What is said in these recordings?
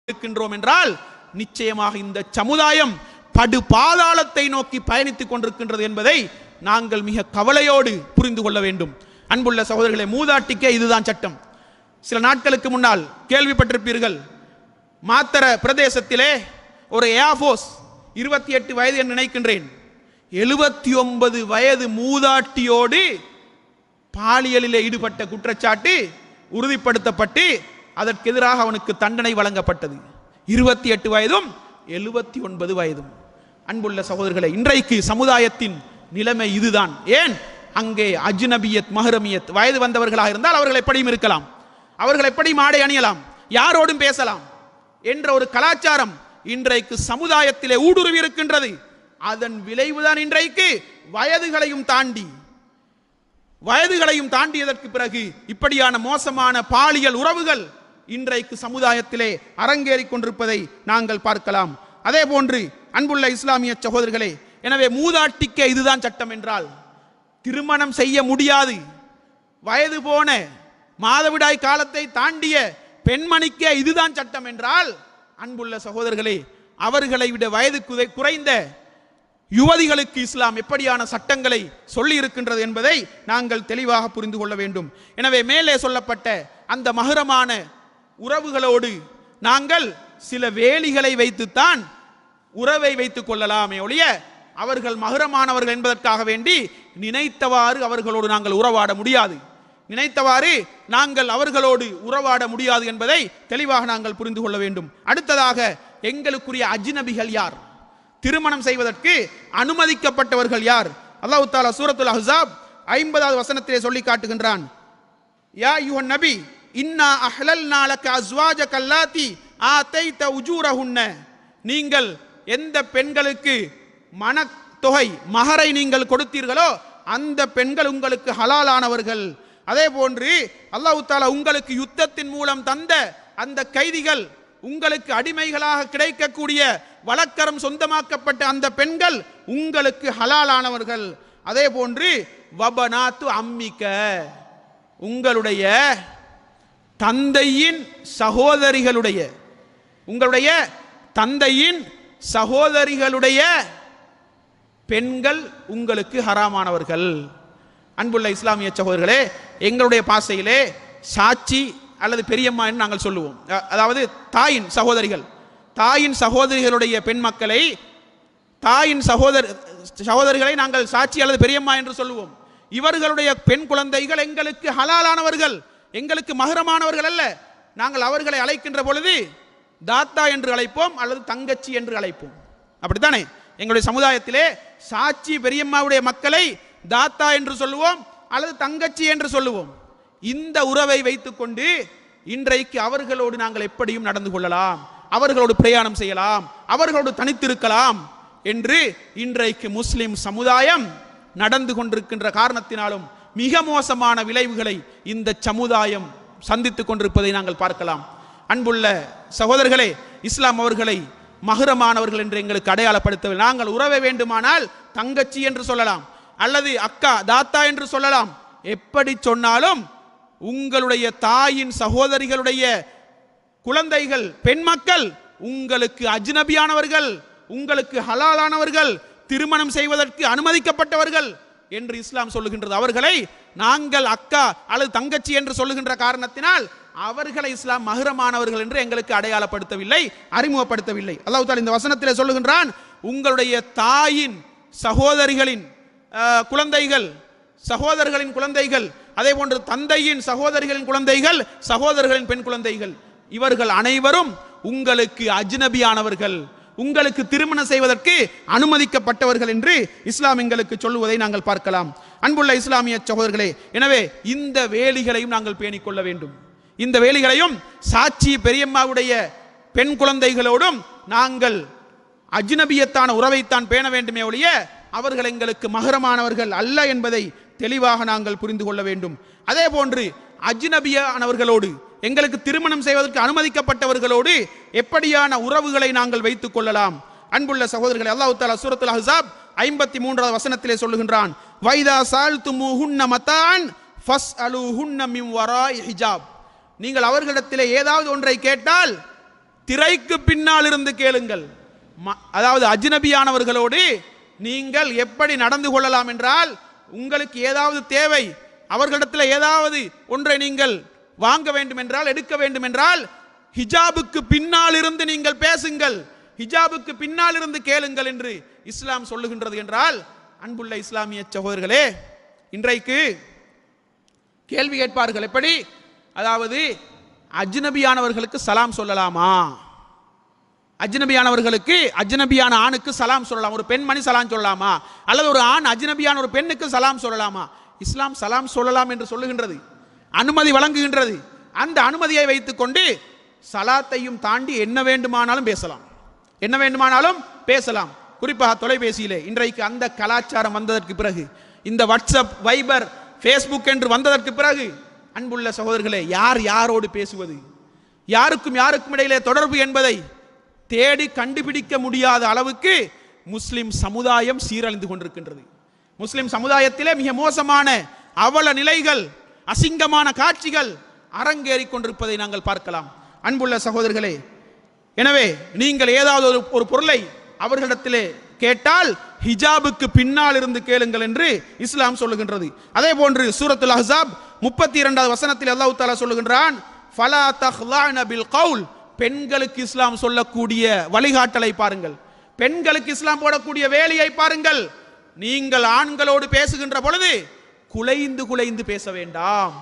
இருக்கின்றோம் என்றால் நிச்சயமாக இந்த சமுதாயம் படு பாதாளத்தை நோக்கி பயணித்துக் கொண்டிருக்கின்றது என்பதை நாங்கள் மிக கவலையோடு புரிந்து கொள்ள வேண்டும். அன்புள்ள சகோதரர்களே, மூதாட்டிக்கே இதுதான் சட்டம். சில நாட்களுக்கு முன்னால் கேள்விப்பட்டிருப்பீர்கள், மாத்தர பிரதேசத்திலே ஒரு ஏர்ஃபோர்ஸ் 28 வயது என்று நினைக்கின்றேன், 79 வயது மூதாட்டியோடு பாலியலிலே ஈடுபட்ட குற்றச்சாட்டு உறுதிப்படுத்தப்பட்டு அதற்கு எதிராக அவனுக்கு தண்டனை வழங்கப்பட்டது. 28 வயதும் 79 வயதும். அன்புள்ள சகோதரர்களே, இன்றைக்கு சமுதாயத்தின் நிலைமை இதுதான். ஏன்? அங்கே அஜ்னபியத், மஹ்ரமியத், வயது வந்தவர்களாக இருந்தால் அவர்கள் எப்படியும் இருக்கலாம், அவர்கள் எப்படியும் ஆடை அணியலாம், யாரோடும் பேசலாம் என்ற ஒரு கலாச்சாரம் இன்றைக்கு சமுதாயத்திலே ஊடுருவி இருக்கின்றது. அதன் விளைவுதான் இன்றைக்கு வயதுகளையும் தாண்டியதற்கு பிறகு இப்படியான மோசமான பாலியல் உறவுகள் இன்றைக்கு சமுதாயத்திலே அரங்கேறிக் கொண்டிருப்பதை நாங்கள் பார்க்கலாம். அதே போன்று அன்புள்ள இஸ்லாமிய சகோதரர்களே, எனவே மூதாட்டிக்கே இதுதான் சட்டம் என்றால், திருமணம் செய்ய முடியாது, வயது போன மாதவிடாய் காலத்தை தாண்டிய பெண்மணிக்கே இதுதான் சட்டம் என்றால், அன்புள்ள சகோதரர்களே, அவர்களை விட வயது குறைந்த யுவதிகளுக்கு இஸ்லாம் எப்படியான சட்டங்களை சொல்லி இருக்கின்றது என்பதை நாங்கள் தெளிவாக புரிந்து கொள்ள வேண்டும். எனவே மேலே சொல்லப்பட்ட அந்த மஹ்ரமான உறவுகளோடு நாங்கள் சில வேலிகளை வைத்துத்தான் உறவை வைத்துக் கொள்ளலாமே ஒழிய, அவர்கள் மஹ்ரமானவர்கள் என்பதற்காக வேண்டி நினைத்தவாறு அவர்களோடு நாங்கள் உறவாட முடியாது, நினைத்தவாறு நாங்கள் அவர்களோடு உறவாட முடியாது என்பதை தெளிவாக நாங்கள் புரிந்து கொள்ள வேண்டும். அடுத்ததாக, எங்களுக்குரிய அஜ்னபிகள் யார், திருமணம் செய்வதற்கு அனுமதிக்கப்பட்டவர்கள் யார்? அல்லாஹ் தஆலா சூரத்துல் அஹ்ஸாப் 50வது வசனத்திலே சொல்லி காட்டுகின்றான், யா அய்யுஹன் நபி இன்னா அஹ்லல்னா லக அஸ்வாஜக அல்லாதி ஆதைத உஜூரஹுன்ன, நீங்கள் எந்த பெண்களுக்கு மனத்தொகை மஹரை நீங்கள் கொடுத்தீர்களோ அந்த பெண்கள் உங்களுக்கு ஹலாலானவர்கள். அதே போன்று அல்லாஹ் தஆலா உங்களுக்கு யுத்தத்தின் மூலம் தந்த அந்த கைதிகள், உங்களுக்கு அடிமைகளாக கிடைக்கக்கூடிய வழக்கரம் சொந்தமாக்கப்பட்ட அந்த பெண்கள் உங்களுக்கு ஹலாலானவர்கள். அதே போன்று வபனாத்து அம்மிக்க, உங்களுடைய தந்தையின் சகோதரிகளுடைய, உங்களுடைய தந்தையின் சகோதரிகளுடைய பெண்கள் உங்களுக்கு ஹராமானவர்கள். அன்புள்ள இஸ்லாமிய சகோதரர்களே, எங்களுடைய பாசையிலே சாட்சி அல்லது பெரியம்மா என்று நாங்கள் சொல்லுவோம். அதாவது தாயின் சகோதரிகள், தாயின் சகோதரிகளுடைய பெண் மக்களை, தாயின் சகோதரிகளை நாங்கள் சாட்சி அல்லது பெரியம்மா என்று சொல்லுவோம். இவர்களுடைய பெண் குழந்தைகள் எங்களுக்கு ஹலாலானவர்கள், எங்களுக்கு மஹ்ரமானவர்கள் அல்ல. நாங்கள் அவர்களை அழைக்கின்ற பொழுது தாத்தா என்று அழைப்போம் அல்லது தங்கச்சி என்று அழைப்போம். அப்படித்தானே? எங்களுடைய சமுதாயத்திலே சாட்சி பெரியம்மாவுடைய மக்களை தாத்தா என்று சொல்லுவோம் அல்லது தங்கச்சி என்று சொல்லுவோம். இந்த உறவை வைத்துக்கொண்டு இன்றைக்கு அவர்களோடு நாங்கள் எப்படியும் நடந்து கொள்ளலாம், அவர்களோடு பிரயாணம் செய்யலாம், அவர்களோடு தனித்திருக்கலாம் என்று இன்றைக்கு முஸ்லிம் சமுதாயம் நடந்து கொண்டிருக்கின்ற காரணத்தினாலும் மிக மோசமான விளைவுகளை இந்த சமுதாயம் சந்தித்துக் கொண்டிருப்பதை நாங்கள் பார்க்கலாம். அன்புள்ள சகோதரர்களே, இஸ்லாம் அவர்களை மஹ்ரமானவர்கள் என்று எங்களுக்கு அடையாளப்படுத்தவில்லை. நாங்கள் உறவை வேண்டுமானால் தங்கச்சி என்று சொல்லலாம் அல்லது அக்கா தாத்தா என்று சொல்லலாம். எப்படி சொன்னாலும் உங்களுடைய தாயின் சகோதரிகளுடைய குழந்தைகள், பெண் மக்கள் உங்களுக்கு அஜ்னபியானவர்கள், உங்களுக்கு ஹலாலானவர்கள், திருமணம் செய்வதற்கு அனுமதிக்கப்பட்டவர்கள் என்று இஸ்லாம் சொல்லுகின்றது. அவர்களை நாங்கள் அக்கா அல்லது தங்கச்சி என்று சொல்லுகின்ற காரணத்தினால் அவர்களை இஸ்லாம் மஹ்ரமானவர்கள் என்று எங்களுக்கு அடையாளப்படுத்தவில்லை, அறிமுகப்படுத்தவில்லை. அல்லாஹ் தஆலா இந்த வசனத்திலே சொல்லுகின்றான், உங்களுடைய தாயின் சகோதரிகளின் குழந்தைகள், சகோதரர்களின் குழந்தைகள், அதே போன்று தந்தையின் சகோதரிகளின் குழந்தைகள், சகோதரர்களின் பெண் குழந்தைகள், இவர்கள் அனைவரும் உங்களுக்கு அஜ்னபியானவர்கள், உங்களுக்கு திருமணம் செய்வதற்கு அனுமதிக்கப்பட்டவர்கள் என்று இஸ்லாம் எங்களுக்கு சொல்லுவதை நாங்கள் பார்க்கலாம். அன்புள்ள இஸ்லாமிய சகோதரர்களே, எனவே இந்த வேலிகளையும் நாங்கள் பேணிக்கொள்ள வேண்டும். இந்த வேலிகளையும் சாட்சி பெரியம்மாவுடைய பெண் குழந்தைகளோடும் நாங்கள் அஜ்னபியத்தான உறவைத்தான் பேண வேண்டுமே ஒழிய அவர்கள் எங்களுக்கு மஹ்ரமானவர்கள் அல்ல என்பதை தெளிவாக நாங்கள் புரிந்து கொள்ள வேண்டும். அதே போன்று அஜ்னபியானவர்களோடு, எங்களுக்கு திருமணம் செய்வதற்கு அனுமதிக்கப்பட்டவர்களோடு எப்படியான உறவுகளை நாங்கள் வைத்துக் கொள்ளலாம்? அன்புள்ள சகோதரர்களே, அல்லாஹ் தஆலா சூரத்துல் அஹ்ஸாப் 53வது வசனத்திலே சொல்லுகின்றான், வைதா சால்துமுஹுன்ன மதான் ஃபஸ்அலுஹுன்ன மின் வராஇ ஹிஜாப், நீங்கள் அவர்களிடத்திலே ஏதாவது ஒன்றை கேட்டால் திரைக்கு பின்னால் இருந்து கேளுங்கள். அதாவது அஜ்னபியானவர்களோடு நீங்கள் எப்படி நடந்து கொள்ளலாம் என்றால், உங்களுக்கு ஏதாவது தேவை, அவர்களிடத்தில் ஏதாவது ஒன்றை நீங்கள் வாங்க வேண்டும் என்றால், எடுக்க வேண்டும் என்றால், ஹிஜாபுக்கு பின்னால் இருந்து நீங்கள் பேசுங்கள், ஹிஜாபுக்கு பின்னால் இருந்து கேளுங்கள் என்று இஸ்லாம் சொல்லுகின்றது என்றால், அன்புள்ள இஸ்லாமிய சகோதரர்களே, இன்றைக்கு கேள்வி கேட்பார்கள், எப்படி, அதாவது அஜ்னபியானவர்களுக்கு சலாம் சொல்லலாமா? அஜ்னபியானவர்களுக்கு, அஜ்னபியான ஆணுக்கு சலாம் சொல்லலாம், ஒரு பெண்மணி சலாம் சொல்லலாமா? அல்லது ஒரு ஆண் அஜ்னபியான ஒரு பெண்ணுக்கு சலாம் சொல்லலாமா? இஸ்லாம் சலாம் சொல்லலாம் என்று சொல்லுகின்றது, அனுமதி வழங்குகின்றது. அந்த அனுமதியை வைத்துக் கொண்டு சலாத்தையும் தாண்டி என்ன வேண்டுமானாலும் பேசலாம், என்ன வேண்டுமானாலும் பேசலாம். குறிப்பாக தொலைபேசியிலே இன்றைக்கு அந்த கலாச்சாரம் வந்ததற்கு பிறகு, இந்த வாட்ஸ்அப், வைபர், ஃபேஸ்புக் என்று வந்ததற்கு பிறகு, அன்புள்ள சகோதரர்களே, யார் யாரோடு பேசுவது, யாருக்கும் யாருக்கும் இடையிலே தொடர்பு என்பதை தேடி கண்டுபிடிக்க முடியாத அளவுக்கு முஸ்லிம் சமுதாயம் சீரழிந்து கொண்டிருக்கின்றது. முஸ்லிம் சமுதாயத்திலே மிக மோசமான அவல நிலைகள், அசிங்கமான காட்சிகள் அரங்கேறிக் கொண்டிருப்பதை நாங்கள் பார்க்கலாம். அன்புள்ள சகோதரர்களே, எனவே நீங்கள் ஏதாவது ஒரு பொருளை அவர்களிடத்திலே கேட்டால் ஹிஜாபுக்கு பின்னால் இருந்து கேளுங்கள் என்று இஸ்லாம் சொல்லுகின்றது. அதே போன்று சூரத்துல் அஹ்ஸாப் 32வது வசனத்தில் அல்லாஹ் தஆலா சொல்லுகின்றான், ஃபலா தஹ்லஅன பில் கவுல். பெண்களுக்கு இஸ்லாம் சொல்லக்கூடிய வழிகாட்டலை பாருங்கள், பெண்களுக்கு இஸ்லாம் போடக்கூடிய வேலையை பாருங்கள். நீங்கள் ஆண்களோடு பேசுகின்ற பொழுது குலைந்து குலைந்து பேச வேண்டாம்,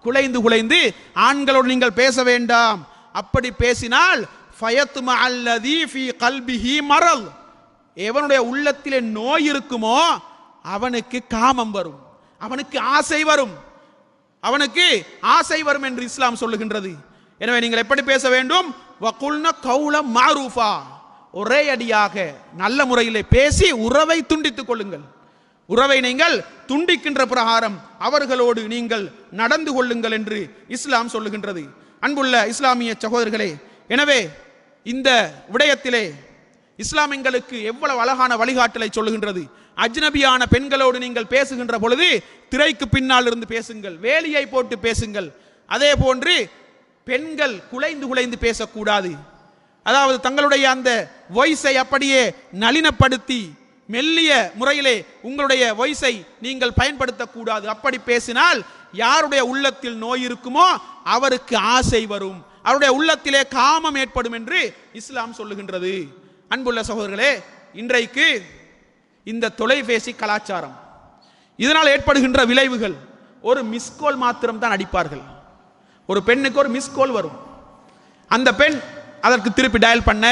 குலைந்து குலைந்து ஆண்களோடு நீங்கள் பேச வேண்டாம். அப்படி பேசினால் ஃபயத்மா அல்லதி ஃபீ கல்பிஹி மரல், எவனுடைய உள்ளத்திலே நோய் இருக்குமோ அவனுக்கு காமம் வரும், அவனுக்கு ஆசை வரும், அவனுக்கு ஆசை வரும் என்று இஸ்லாம் சொல்லுகின்றது. எனவே நீங்கள் எப்படி பேச வேண்டும்? வகுல்ன கௌலம் மாரூஃபா, ஒரே அடியாக நல்ல முறையிலே பேசி உறவை துண்டித்துக் கொள்ளுங்கள். உறவை நீங்கள் துண்டிக்கின்ற பிரகாரம் அவர்களோடு நீங்கள் நடந்து கொள்ளுங்கள் என்று இஸ்லாம் சொல்லுகின்றது. அன்புள்ள இஸ்லாமிய சகோதரர்களே, எனவே இந்த விடயத்திலே இஸ்லாம் எங்களுக்கு எவ்வளவு அழகான வழிகாட்டலை சொல்லுகின்றது. அஜ்னபியான பெண்களோடு நீங்கள் பேசுகின்ற பொழுது திரைக்கு பின்னால் இருந்து பேசுங்கள், வேலியை போட்டு பேசுங்கள். அதே போன்று பெண்கள் குலைந்து குலைந்து பேசக்கூடாது. அதாவது தங்களுடைய அந்த வாய்ஸை அப்படியே நளினப்படுத்தி மெல்லிய முறையிலே உங்களுடைய வாய்ஸை நீங்கள் பயன்படுத்தக்கூடாது. அப்படி பேசினால் யாருடைய உள்ளத்தில் நோய் இருக்குமோ அவருக்கு ஆசை வரும், அவருடைய உள்ளத்திலே காமம் ஏற்படும் என்று இஸ்லாம் சொல்லுகின்றது. அன்புள்ள சகோதரர்களே, இன்றைக்கு இந்த தொலைபேசி கலாச்சாரம், இதனால் ஏற்படுகின்ற விளைவுகள், ஒரு மிஸ்கோல் மாத்திரம் தான் அடிப்பார்கள். ஒரு பெண்ணுக்கு ஒரு மிஸ்கோல் வரும், அந்த பெண் அதற்கு திருப்பி டயல் பண்ண,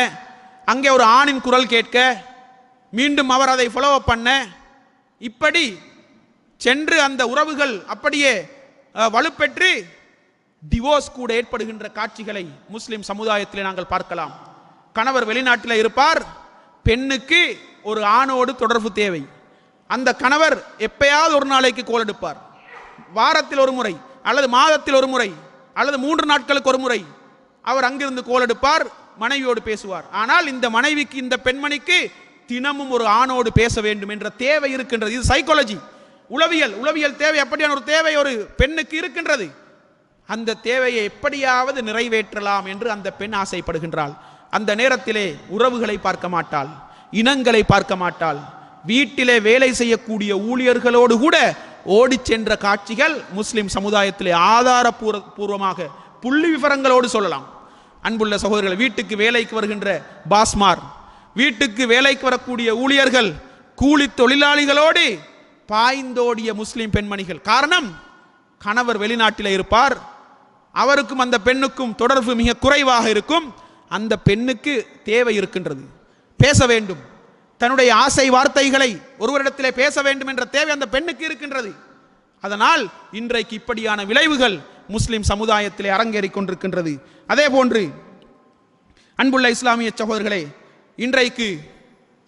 அங்கே ஒரு ஆணின் குரல் கேட்க, மீண்டும் அவர் அதை ஃபாலோ பண்ண, இப்படி சென்று அந்த உறவுகள் அப்படியே வலுப்பெற்று டிவோர்ஸ் கூட ஏற்படுகின்ற காட்சிகளை முஸ்லிம் சமுதாயத்திலே நாங்கள் பார்க்கலாம். கணவர் வெளிநாட்டில் இருப்பார், பெண்ணுக்கு ஒரு ஆணோடு தொடர்பு தேவை. அந்த கணவர் எப்பயாவது ஒரு நாளைக்கு கோல் எடுப்பார், வாரத்தில் ஒரு முறை அல்லது மாதத்தில் ஒரு முறை அல்லது 3 நாட்களுக்கு ஒரு முறை அவர் அங்கிருந்து கோல் எடுப்பார், மனைவியோடு பேசுவார். ஆனால் இந்த மனைவிக்கு, இந்த பெண்மணிக்கு தினமும் ஒரு ஆணோடு பேச வேண்டும் என்ற தேவை இருக்கின்றது. இது சைக்காலஜி, உளவியல் தேவை. அப்படியான ஒரு தேவை ஒரு பெண்ணுக்கு இருக்கின்றது. அந்த தேவையை எப்படியாவது நிறைவேற்றலாம் என்று அந்த பெண் ஆசைப்படுகின்றாள். அந்த நேரத்திலே உறவுகளை பார்க்க மாட்டாள், இனங்களை பார்க்க மாட்டாள். வீட்டிலே வேலை செய்யக்கூடிய ஊழியர்களோடு கூட ஓடி சென்ற காட்சிகள் முஸ்லிம் சமுதாயத்திலே ஆதாரபூர்வமாக புள்ளி விவரங்களோடு சொல்லலாம். அன்புள்ள சகோதரர்கள், வீட்டுக்கு வேலைக்கு வருகின்ற பாஸ்மார், வீட்டுக்கு வேலைக்கு வரக்கூடிய ஊழியர்கள், கூலி தொழிலாளிகளோடு பாய்ந்தோடிய முஸ்லிம் பெண்மணிகள். காரணம், கணவர் வெளிநாட்டில் இருப்பார், அவருக்கும் அந்த பெண்ணுக்கும் தொடர்பு மிக குறைவாக இருக்கும். அந்த பெண்ணுக்கு தேவை இருக்கின்றது, பேச வேண்டும், தன்னுடைய ஆசை வார்த்தைகளை ஒருவரிடத்திலே பேச வேண்டும் என்ற தேவை அந்த பெண்ணுக்கு இருக்கின்றது. அதனால் இன்றைக்கு இப்படியான விளைவுகள் முஸ்லிம் சமுதாயத்திலே அரங்கேறிக் கொண்டிருக்கின்றது. அதே போன்று அன்புள்ள இஸ்லாமிய சகோதரர்களே, இன்றைக்கு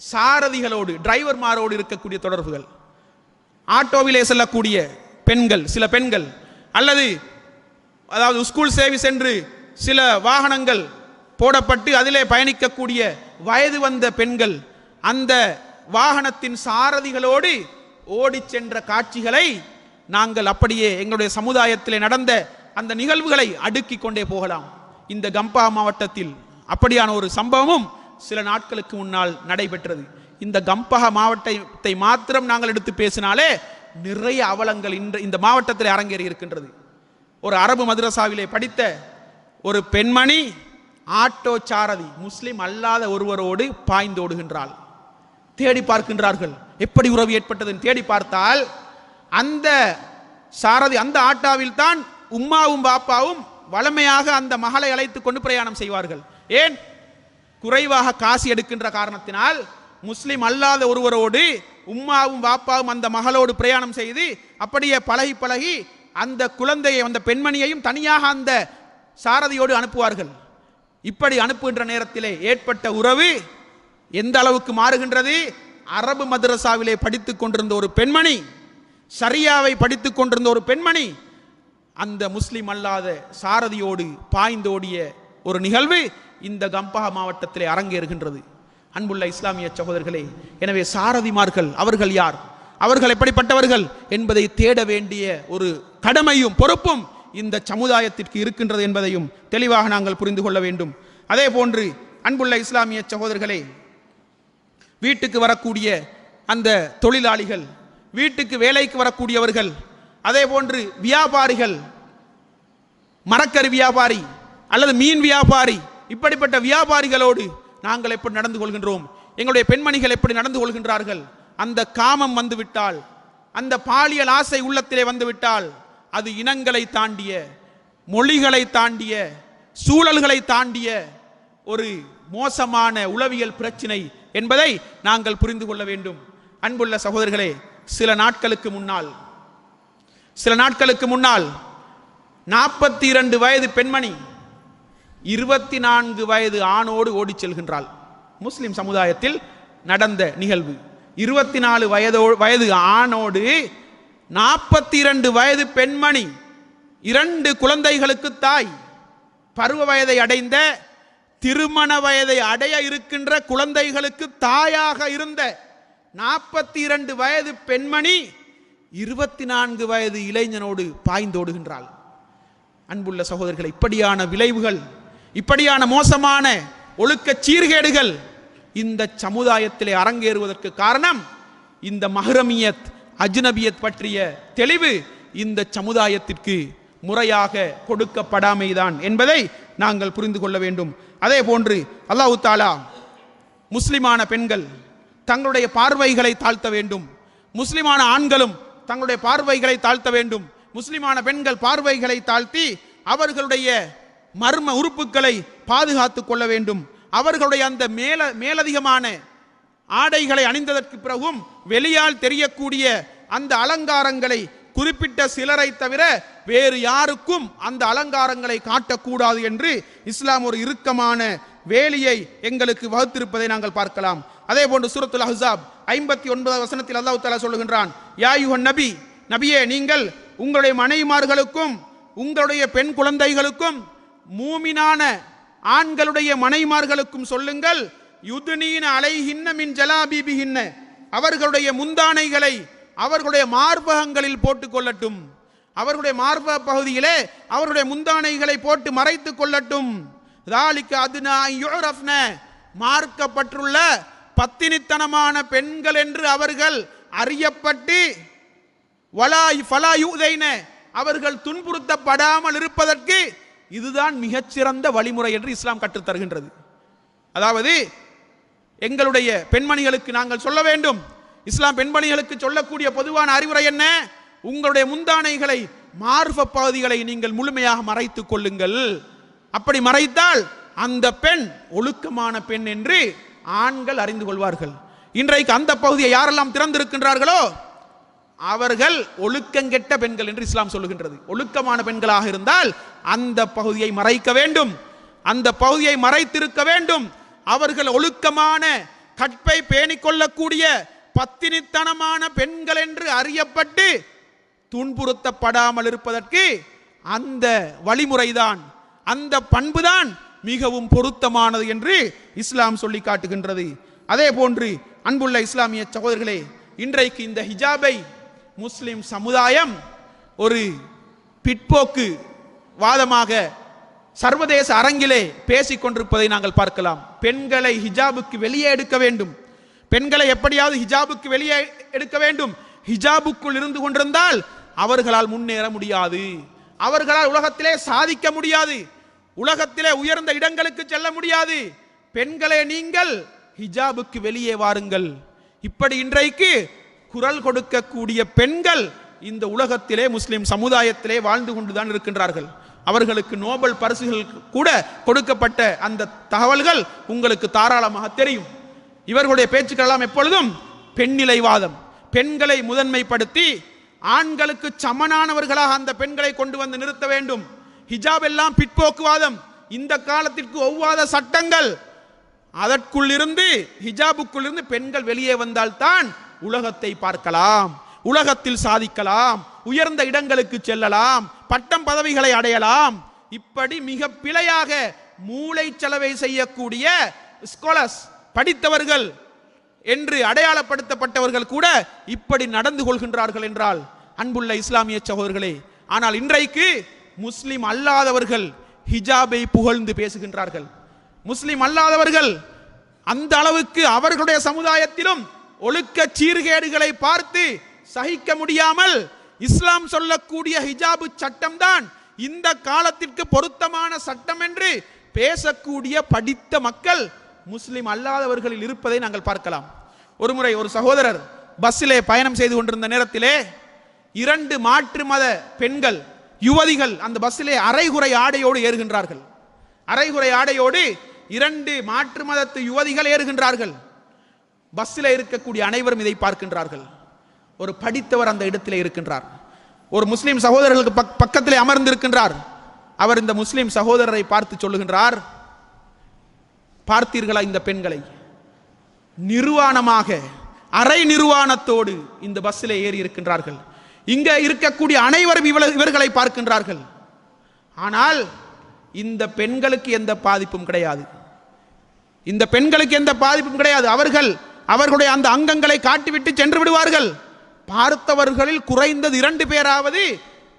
சாரதிகளோடு, டிரைவர்மாரோடு இருக்கக்கூடிய தொடர்புகள், ஆட்டோவிலே செல்லக்கூடிய பெண்கள், சில பெண்கள், அல்லது அதாவது ஸ்கூல் சர்வீஸ் என்று சில வாகனங்கள் போடப்பட்டு அதிலே பயணிக்கக்கூடிய வயது வந்த பெண்கள் அந்த வாகனத்தின் சாரதிகளோடு ஓடி சென்ற காட்சிகளை நாங்கள் அப்படியே எங்களுடைய சமுதாயத்திலே நடந்த அந்த நிகழ்வுகளை அடுக்கிக் கொண்டே போகலாம். இந்த கம்பா மாவட்டத்தில் அப்படியான ஒரு சம்பவமும் சில நாட்களுக்கு முன்னால் நடைபெற்றது. இந்த கம்பஹா மாவட்டத்தை மாத்திரம் நாங்கள் எடுத்து பேசினாலே நிறைய அவலங்கள் இந்த மாவட்டத்தில் அரங்கேறி இருக்கின்றது. ஒரு அரபு மதரசாவிலே படித்த ஒரு பெண்மணி ஆட்டோ சாரதி முஸ்லிம் அல்லாத ஒருவரோடு பாய்ந்தோடுகின்றாள். தேடி பார்க்கின்றார்கள், எப்படி உறவு ஏற்பட்டது தேடி பார்த்தால் அந்த சாரதி அந்த ஆட்டாவில் தான் உம்மாவும் பாப்பாவும் வளமையாக அந்த மகளை அழைத்துக் கொண்டு பிரயாணம் செய்வார்கள். ஏன்? குறைவாக காசு எடுக்கின்ற காரணத்தினால் முஸ்லிம் அல்லாத ஒருவரோடு உம்மாவும் பாப்பாவும் அந்த மகளோடு பிரயாணம் செய்து அப்படியே பழகி பழகி அந்த குழந்தையை அந்த பெண்மணியையும் தனியாக அந்த சாரதியோடு அனுப்புவார்கள். இப்படி அனுப்புகின்ற நேரத்திலே ஏற்பட்ட உறவு எந்த அளவுக்கு மாறுகின்றது? அரபு மதரசாவிலே படித்துக் கொண்டிருந்த ஒரு பெண்மணி, ஷரியாவை படித்துக் கொண்டிருந்த ஒரு பெண்மணி அந்த முஸ்லிம் அல்லாத சாரதியோடு பாய்ந்தோடிய ஒரு நிகழ்வு இந்த கம்பஹா மாவட்டத்திலே அரங்கேறுகின்றது. அன்புள்ள இஸ்லாமிய சகோதரர்களே, எனவே சாரதிமார்கள் அவர்கள் யார், அவர்கள் எப்படிப்பட்டவர்கள் என்பதை தேட வேண்டிய ஒரு கடமையும் பொறுப்பும் இந்த சமுதாயத்திற்கு இருக்கின்றது என்பதையும் தெளிவாக நாங்கள் புரிந்து கொள்ள வேண்டும். அதே போன்று அன்புள்ள இஸ்லாமிய சகோதரர்களே, வீட்டுக்கு வரக்கூடிய அந்த தொழிலாளிகள், வீட்டுக்கு வேலைக்கு வரக்கூடியவர்கள், அதே போன்று வியாபாரிகள், மரக்கறி வியாபாரி அல்லது மீன் வியாபாரி, இப்படிப்பட்ட வியாபாரிகளோடு நாங்கள் எப்படி நடந்து கொள்கின்றோம், எங்களுடைய பெண்மணிகள் எப்படி நடந்து கொள்கின்றார்கள்? அந்த காமம் வந்துவிட்டால், அந்த பாலியல் ஆசை உள்ளத்திலே வந்துவிட்டால், அது இனங்களை தாண்டிய, மொழிகளை தாண்டிய, சூழல்களை தாண்டிய ஒரு மோசமான உளவியல் பிரச்சினை என்பதை நாங்கள் புரிந்து கொள்ள வேண்டும். அன்புள்ள சகோதரர்களே, சில நாட்களுக்கு முன்னால் 42 வயது பெண்மணி 24 வயது ஆணோடு ஓடிச் செல்கின்றாள். முஸ்லிம் சமுதாயத்தில் நடந்த நிகழ்வு. 24 வயது ஆணோடு 42 வயது பெண்மணி, 2 குழந்தைகளுக்கு தாய், பருவ வயதை அடைந்த, திருமண வயதை அடைய இருக்கின்ற குழந்தைகளுக்கு தாயாக இருந்த 42 வயது பெண்மணி 24 வயது இளைஞனோடு பாய்ந்தோடுகின்றாள். அன்புள்ள சகோதரர்களை, இப்படியான விளைவுகள், இப்படியான மோசமான ஒழுக்க சீர்கேடுகள் இந்த சமுதாயத்திலே அரங்கேறுவதற்கு காரணம் இந்த மஹ்ரமியத், அஜ்னபியத் பற்றிய தெளிவு இந்த சமுதாயத்திற்கு முறையாக கொடுக்கப்படாமைதான் என்பதை நாங்கள் புரிந்து கொள்ள வேண்டும். அதே போன்று அல்லாஹ் தஆலா முஸ்லிமான பெண்கள் தங்களுடைய பார்வைகளை தாழ்த்த வேண்டும், முஸ்லிமான ஆண்களும் தங்களுடைய பார்வைகளை தாழ்த்த வேண்டும். முஸ்லிமான பெண்கள் பார்வைகளை தாழ்த்தி அவர்களுடைய மர்ம உறுப்புகளை பாதுகாத்துக் கொள்ள வேண்டும். அவர்களுடைய அந்த மேலதிகமான ஆடைகளை அணிந்ததற்கு பிறகும் வெளியால் தெரியக்கூடிய அந்த அலங்காரங்களை குறிப்பிட்ட சிலரை தவிர வேறு யாருக்கும் அந்த அலங்காரங்களை காட்டக்கூடாது என்று இஸ்லாம் ஒரு இறுக்கமான வேலியை எங்களுக்கு வகுத்திருப்பதை நாங்கள் பார்க்கலாம். அதே போன்று சூரத்துல் அஹ்ஸாப் 59 வசனத்தில் அல்லாஹ் தஆலா சொல்லுகின்றான், யா அய்யுஹன் நபி, நபியே நீங்கள் உங்களுடைய மனைவிமார்களுக்கும் உங்களுடைய பெண் குழந்தைகளுக்கும் மூமினான ஆண்களுடைய மனைவிமார்களுக்கும் சொல்லுங்கள், யுத்னீன அலைஹின்ன மின் ஜலாபிபிஹின்ன, அவர்களுடைய முந்தானைகளை அவர்களுடைய மார்பகங்களில் போட்டுக் கொள்ளட்டும், அவர்களுடைய மார்பக பகுதியிலே அவர்களுடைய முந்தானைகளை போட்டு மறைத்துக் கொள்ளட்டும். ذَلِكَ أَدْنَىٰ أَن يُعْرَفْنَ, மார்க்கப்பட்டுள்ள பத்தினித்தனமான பெண்கள் என்று அவர்கள் அறியப்பட்டு, வலா ஃபலா யுதைன, அவர்கள் துன்புறுத்தப்படாமல் இருப்பதற்கு இதுதான் மிகச்சிறந்த வழிமுறை என்று இஸ்லாம் கற்றுத் தருகின்றது. அதாவது எங்களுடைய பெண்மணிகளுக்கு நாங்கள் சொல்ல வேண்டும், இஸ்லாம் பெண்மணிகளுக்கு சொல்லக்கூடிய பொதுவான அறிவுரை என்ன? உங்களுடைய முந்தானைகளை, மார்ப பகுதிகளை நீங்கள் முழுமையாக மறைத்துக் கொள்ளுங்கள். அப்படி மறைத்தால் அந்த பெண் ஒழுக்கமான பெண் என்று ஆண்கள் அறிந்து கொள்வார்கள். இன்றைக்கு அந்த பகுதியை யாரெல்லாம் திறந்திருக்கின்றார்களோ அவர்கள் ஒழுக்கங்கெட்ட பெண்கள் என்று இஸ்லாம் சொல்லுகின்றது. ஒழுக்கமான பெண்களாக இருந்தால் அந்த பகுதியை மறைக்க வேண்டும், அந்த பகுதியை மறைத்திருக்க வேண்டும். அவர்கள் ஒழுக்கமான, கற்பை பேணிக் கொள்ளக்கூடிய பத்தினித்தனமான பெண்கள் என்று அறியப்பட்டு துன்புறுத்தப்படாமல் இருப்பதற்கு அந்த வழிமுறைதான், அந்த பண்புதான் மிகவும் பொருத்தமானது என்று இஸ்லாம் சொல்லி காட்டுகின்றது. அதே போன்று அன்புள்ள இஸ்லாமிய சகோதரர்களே, இன்றைக்கு இந்த ஹிஜாபை முஸ்லிம் சமுதாயம் ஒரு பிற்போக்கு வாதமாக சர்வதேச அரங்கிலே பேசிக் கொண்டிருப்பதை நாங்கள் பார்க்கலாம். பெண்களை ஹிஜாபுக்கு வெளியே எடுக்க வேண்டும், பெண்களை எப்படியாவது ஹிஜாபுக்கு வெளியே எடுக்க வேண்டும். ஹிஜாபுக்குள் இருந்து கொண்டிருந்தால் அவர்களால் முன்னேற முடியாது, அவர்களால் உலகத்திலே சாதிக்க முடியாது, உலகத்திலே உயர்ந்த இடங்களுக்கு செல்ல முடியாது. பெண்களே நீங்கள் ஹிஜாபுக்கு வெளியே வாருங்கள். இப்படி இன்றைக்கு குரல் கொடுக்கக்கூடிய பெண்கள் இந்த உலகத்திலே முஸ்லிம் சமுதாயத்திலே வாழ்ந்து கொண்டுதான் இருக்கின்றார்கள். அவர்களுக்கு நோபல் பரிசுகள் கூட கொடுக்கப்பட்ட அந்த தகவல்கள் உங்களுக்கு தாராளமாக தெரியும். இவர்களுடைய பேச்சுக்கள் எல்லாம் எப்பொழுதும் பெண்ணிலைவாதம், பெண்களை முதன்மைப்படுத்தி ஆண்களுக்கு சமனானவர்களாக அந்த பெண்களை கொண்டு வந்து நிறுத்த வேண்டும். ஹிஜாப் எல்லாம் பிற்போக்குவாதம், இந்த காலத்திற்கு ஒவ்வாத சட்டங்கள். அதற்குள் இருந்து ஹிஜாபுக்குள் இருந்து பெண்கள் வெளியே வந்தால்தான் உலகத்தை பார்க்கலாம், உலகத்தில் சாதிக்கலாம், உயர்ந்த இடங்களுக்கு செல்லலாம், பட்டம் பதவிகளை அடையலாம். இப்படி மிக பிழையாக மூளை செலவை செய்யக்கூடிய ஸ்காலர்ஸ், படித்தவர்கள் என்று அடையாளப்படுத்தப்பட்டவர்கள் கூட இப்படி நடந்து கொள்கின்றார்கள் என்றால் அன்புள்ள இஸ்லாமிய சகோதரர்களே, ஆனால் இன்றைக்கு முஸ்லிம் அல்லாதவர்கள் ஹிஜாபை புகழ்ந்து பேசுகின்றார்கள். முஸ்லிம் அல்லாதவர்கள் அந்த அளவுக்கு அவர்களுடைய சமுதாயத்திலும் ஒழுக்க சீர்கேடுகளை பார்த்து சகிக்க முடியாமல் இஸ்லாம் சொல்லக்கூடிய ஹிஜாபு சட்டம் தான் இந்த காலத்திற்கு பொருத்தமான சட்டம் என்று பேசக்கூடிய படித்த மக்கள் முஸ்லிம் அல்லாதவர்களில் இருப்பதை நாங்கள் பார்க்கலாம். ஒரு முறை ஒரு சகோதரர் பஸ்ஸிலே பயணம் செய்து கொண்டிருந்த நேரத்திலே 2 மாற்று மத பெண்கள், யுவதிகள் அந்த பஸ்ஸிலே அரைகுறை ஆடையோடு ஏறுகின்றார்கள். அரைகுறை ஆடையோடு 2 மாற்று மதத்து யுவதிகள் ஏறுகின்றார்கள். பஸ்ஸில் இருக்கக்கூடிய அனைவரும் இதை பார்க்கின்றார்கள். ஒரு படித்தவர் அந்த இடத்திலே இருக்கின்றார். ஒரு முஸ்லிம் சகோதரர்களுக்கு பக்கத்திலே அமர்ந்திருக்கின்றார். அவர் இந்த முஸ்லிம் சகோதரரை பார்த்து சொல்லுகின்றார், பார்த்தீர்களா இந்த பெண்களை? நிர்வாணமாக அரை நிர்வாணத்தோடு இந்த பஸ்ஸிலே ஏறி இருக்கின்றார்கள். இங்க இருக்கக்கூடிய அனைவரும் இவர்களை பார்க்கின்றார்கள். ஆனால் இந்த பெண்களுக்கு எந்த பாதிப்பும் கிடையாது. இந்த பெண்களுக்கு எந்த பாதிப்பும் கிடையாது. அவர்களுடைய அந்த அங்கங்களை காட்டிவிட்டு சென்று விடுவார்கள். பார்த்தவர்களில் குறைந்தது 2 பேராவது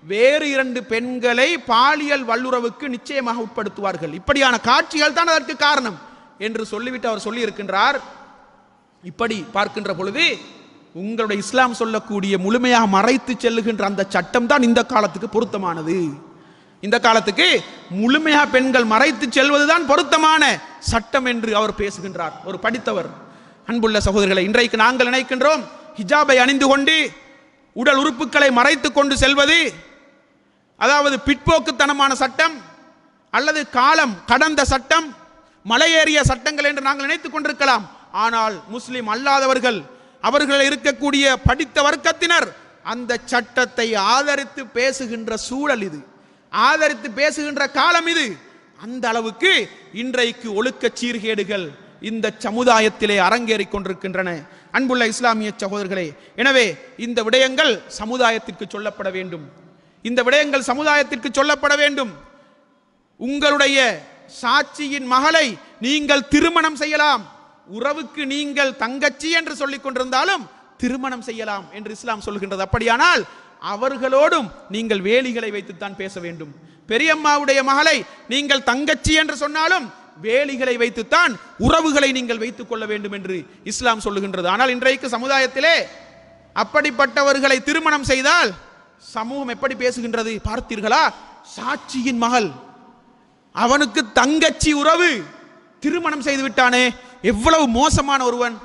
வேறு 2 பெண்களை பாலியல் வல்லுறவுக்கு நிச்சயமாக உட்படுத்துவார்கள். இப்படியான காட்சிகள் தான் அதற்கு காரணம் என்று சொல்லிவிட்டு அவர் சொல்லி இருக்கின்றார். இப்படி பார்க்கின்ற பொழுது உங்களுடைய இஸ்லாம் சொல்லக்கூடிய முழுமையாக மறைத்து செல்லுகின்ற அந்த சட்டம் தான் இந்த காலத்துக்கு பொருத்தமானது. இந்த காலத்துக்கு முழுமையாக பெண்கள் மறைத்து செல்வதுதான் பொருத்தமான சட்டம் என்று அவர் பேசுகின்றார், ஒரு படித்தவர். அன்புள்ள சகோதரர்களை, இன்றைக்கு நாங்கள் நினைக்கின்றோம் ஹிஜாபை அணிந்து கொண்டு உடல் உறுப்புகளை மறைத்து கொண்டு செல்வது அதாவது பிற்போக்குத்தனமான சட்டம் அல்லது காலம் கடந்த சட்டம், மலையேறிய சட்டங்கள் என்று நாங்கள் நினைத்துக் கொண்டிருக்கலாம். ஆனால் முஸ்லிம் அல்லாதவர்கள், அவர்கள் இருக்கக்கூடிய படித்த வர்க்கத்தினர் அந்த சட்டத்தை ஆதரித்து பேசுகின்ற சூழல் இது, ஆதரித்து பேசுகின்ற காலம் இது. அந்த அளவுக்கு இன்றைக்கு ஒழுக்க சீர்கேடுகள் இந்த சமுதாயத்திலே அரங்கேறிக் கொண்டிருக்கின்றன. அன்புள்ள இஸ்லாமிய சகோதரர்களே, எனவே இந்த விடயங்கள் சமுதாயத்திற்கு சொல்லப்பட வேண்டும். இந்த விடயங்கள் சமுதாயத்திற்கு சொல்லப்பட வேண்டும். உங்களுடைய சாட்சியின் மகளை நீங்கள் திருமணம் செய்யலாம், உறவுக்கு நீங்கள் தங்கச்சி என்று சொல்லிக் கொண்டிருந்தாலும் திருமணம் செய்யலாம் என்று இஸ்லாம் சொல்கின்றது. அப்படியானால் அவர்களோடும் நீங்கள் வேலிகளை வைத்துத்தான் பேச வேண்டும். பெரியம்மாவுடைய மகளை நீங்கள் தங்கச்சி என்று சொன்னாலும் வேலிகளை வைத்துத்தான் உறவுகளை நீங்கள் வைத்துக் கொள்ள வேண்டும் என்று இஸ்லாம் சொல்லுகின்றது. ஆனால் இன்றைக்கு சமுதாயத்திலே அப்படிப்பட்டவர்களை திருமணம் செய்தால் சமூகம் எப்படி பேசுகின்றது பார்த்தீர்களா? சாட்சியின் மகள், அவனுக்கு தங்கச்சி உறவு, திருமணம் செய்து விட்டானே, எவ்வளவு மோசமான ஒருவன்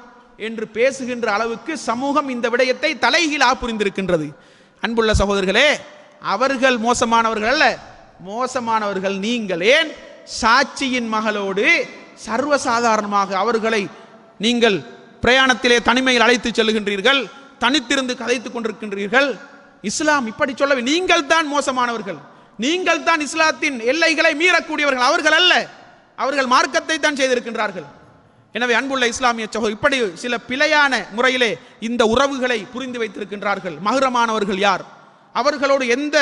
என்று பேசுகின்ற அளவுக்கு சமூகம் இந்த விடயத்தை தலைகீழாக புரிந்திருக்கின்றது. அன்புள்ள சகோதரர்களே, அவர்கள் மோசமானவர்கள் அல்ல, மோசமானவர்கள் நீங்கள். ஏன் சாட்சியின் மகளோடு சர்வசாதாரணமாக அவர்களை நீங்கள் பிரயாணத்திலே தனிமையில் அழைத்து செல்லுகின்றீர்கள், தனித்திருந்து கதைத்துக் கொண்டிருக்கின்றீர்கள்? இஸ்லாம் இப்படி சொல்லவே, நீங்கள் தான் மோசமானவர்கள், நீங்கள் தான் இஸ்லாத்தின் எல்லைகளை மீறக்கூடியவர்கள், அவர்கள் அல்ல. அவர்கள் மார்க்கத்தை தான் செய்திருக்கின்றார்கள். எனவே அன்புள்ள இஸ்லாமிய சகோதரர், இப்படி சில பிழையான முறையிலே இந்த உறவுகளை புரிந்து வைத்திருக்கின்றார்கள். மஹ்ரமானவர்கள் யார், அவர்களோடு எந்த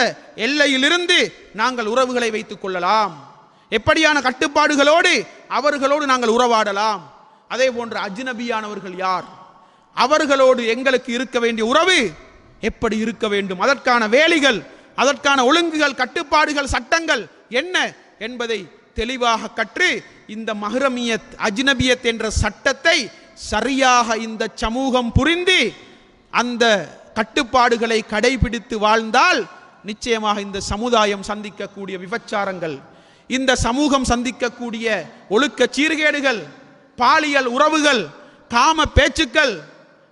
எல்லையிலிருந்து நாங்கள் உறவுகளை வைத்துக் கொள்ளலாம், எப்படியான கட்டுப்பாடுகளோடு அவர்களோடு நாங்கள் உறவாடலாம், அதே போன்று அஜ்னபியானவர்கள் யார், அவர்களோடு எங்களுக்கு இருக்க வேண்டிய உறவு எப்படி இருக்க வேண்டும், அதற்கான வேலிகள், அதற்கான ஒழுங்குகள், கட்டுப்பாடுகள், சட்டங்கள் என்ன என்பதை தெளிவாக கற்று இந்த மஹ்ரமியத் அஜ்னபியத் என்ற சட்டத்தை சரியாக இந்த சமூகம் புரிந்து அந்த கட்டுப்பாடுகளை கடைபிடித்து வாழ்ந்தால் நிச்சயமாக இந்த சமுதாயம் சந்திக்கக்கூடிய விபச்சாரங்கள், இந்த சமூகம் சந்திக்கக்கூடிய ஒழுக்க சீர்கேடுகள், பாலியல் உறவுகள், காம பேச்சுக்கள்,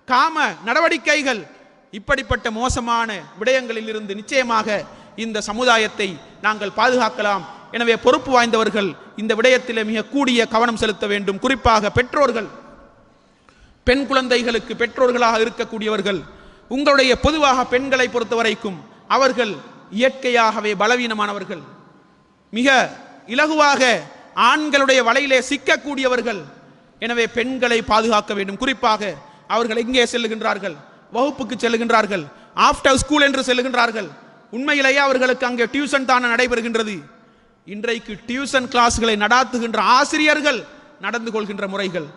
காம நடவடிக்கைகள், இப்படிப்பட்ட மோசமான விடயங்களில் இருந்து நிச்சயமாக இந்த சமுதாயத்தை நாங்கள் பாதுகாக்கலாம். எனவே பொறுப்பு வாய்ந்தவர்கள் இந்த விடயத்தில் மிக கூடிய கவனம் செலுத்த வேண்டும். குறிப்பாக பெற்றோர்கள், பெண் குழந்தைகளுக்கு பெற்றோர்களாக இருக்கக்கூடியவர்கள், உங்களுடைய பொதுவாக பெண்களை பொறுத்த வரைக்கும் அவர்கள் இயற்கையாகவே பலவீனமானவர்கள், மிக இலகுவாக ஆண்களுடைய வலையிலே சிக்கக்கூடியவர்கள். எனவே பெண்களை பாதுகாக்க வேண்டும். குறிப்பாக அவர்கள் எங்கே செல்லுகின்றார்கள்? வகுப்புக்கு செல்லுகின்றார்கள், ஆஃப்டர் ஸ்கூல் என்று செல்லுகின்றார்கள். உண்மையிலேயே அவர்களுக்கு அங்கே டியூஷன் தானே நடைபெறுகின்றது. இன்றைக்கு டியூஷன் கிளாஸ்களை நடாத்துகின்ற ஆசிரியர்கள் நடந்து கொள்கின்ற முறைகள்,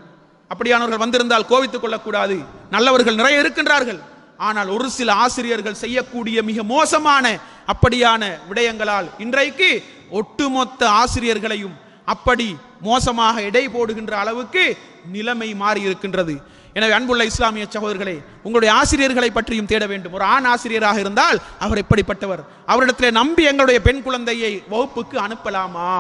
அப்படியானவர்கள் வந்திருந்தால் கோவித்துக் கொள்ளக்கூடாது, நல்லவர்கள் நிறைய இருக்கின்றார்கள். ஆனால் ஒரு சில ஆசிரியர்கள் செய்யக்கூடிய மிக மோசமான அப்படியான விடயங்களால் இன்றைக்கு ஒட்டுமொத்த ஆசிரியர்களையும் அப்படி மோசமாக எடை போடுகின்ற அளவுக்கு நிலைமை மாறி இருக்கின்றது. எனவே அன்புள்ள இஸ்லாமிய சகோதரர்களே, உங்களுடைய ஆசிரியர்களை பற்றியும் தேட வேண்டும். ஒரு ஆண் ஆசிரியராக இருந்தால் அவர் எப்படிப்பட்டவர், அவரிடத்தில் நம்பி எங்களுடைய பெண் குழந்தையை வகுப்புக்கு அனுப்பலாமா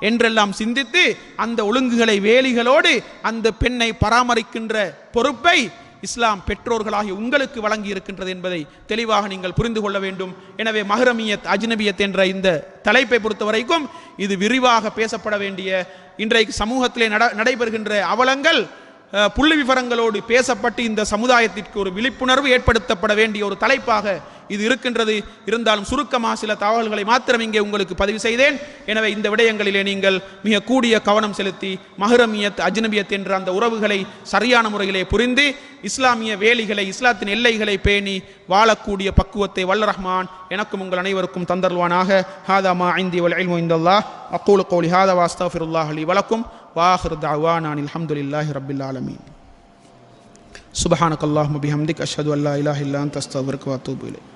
என்றெல்லாம் சிந்தித்து அந்த ஒழுங்குகளை வேலிகளோடு அந்த பெண்ணை பராமரிக்கின்ற பொறுப்பை இஸ்லாம் பெற்றோர்களாகிய உங்களுக்கு வழங்கி இருக்கின்றது என்பதை தெளிவாக நீங்கள் புரிந்து கொள்ள வேண்டும். எனவே மஹ்ரமியத் அஜ்னபியத் என்ற இந்த தலைப்பை பொறுத்த வரைக்கும் இது விரிவாக பேசப்பட வேண்டிய, இன்றைக்கு சமூகத்திலே நடைபெறுகின்ற அவலங்கள் புள்ளி விவரங்களோடு பேசப்பட்டு இந்த சமுதாயத்திற்கு ஒரு விழிப்புணர்வு ஏற்படுத்தப்பட வேண்டிய ஒரு தலைப்பாக இது இருக்கின்றது. இருந்தாலும் சுருக்கமாக சில தகவல்களை மாத்திரம் இங்கே உங்களுக்கு பதிவு செய்தேன். எனவே இந்த விடயங்களிலே நீங்கள் மிக கூடிய கவனம் செலுத்தி மஹ்ரமியத் அஜ்னபியத் என்ற அந்த உறவுகளை சரியான முறையிலே புரிந்து இஸ்லாமிய வேலிகளை, இஸ்லாத்தின் எல்லைகளை பேணி வாழக்கூடிய பக்குவத்தை வல்ல ரஹ்மான் எனக்கும் உங்கள் அனைவருக்கும் தந்தருவானாக. ஹாதா மா இந்தி வல் இல்மு இந்தல்லாஹ் அகூலு கௌலி ஹாதா வ அஸ்தக்ஃபிருல்லாஹ் லி வ லக்கும் வ ஆகிரு தஅவானா அல்ஹம்துலில்லாஹி ரப்பில் ஆலமீன். சுப்ஹானக்கல்லாஹும்ம பிஹம்திக அஷ்ஹது அல்லா இலாஹா இல்லா அன்த அஸ்தக்ஃபிருக வ அத்தூபு இலைக்.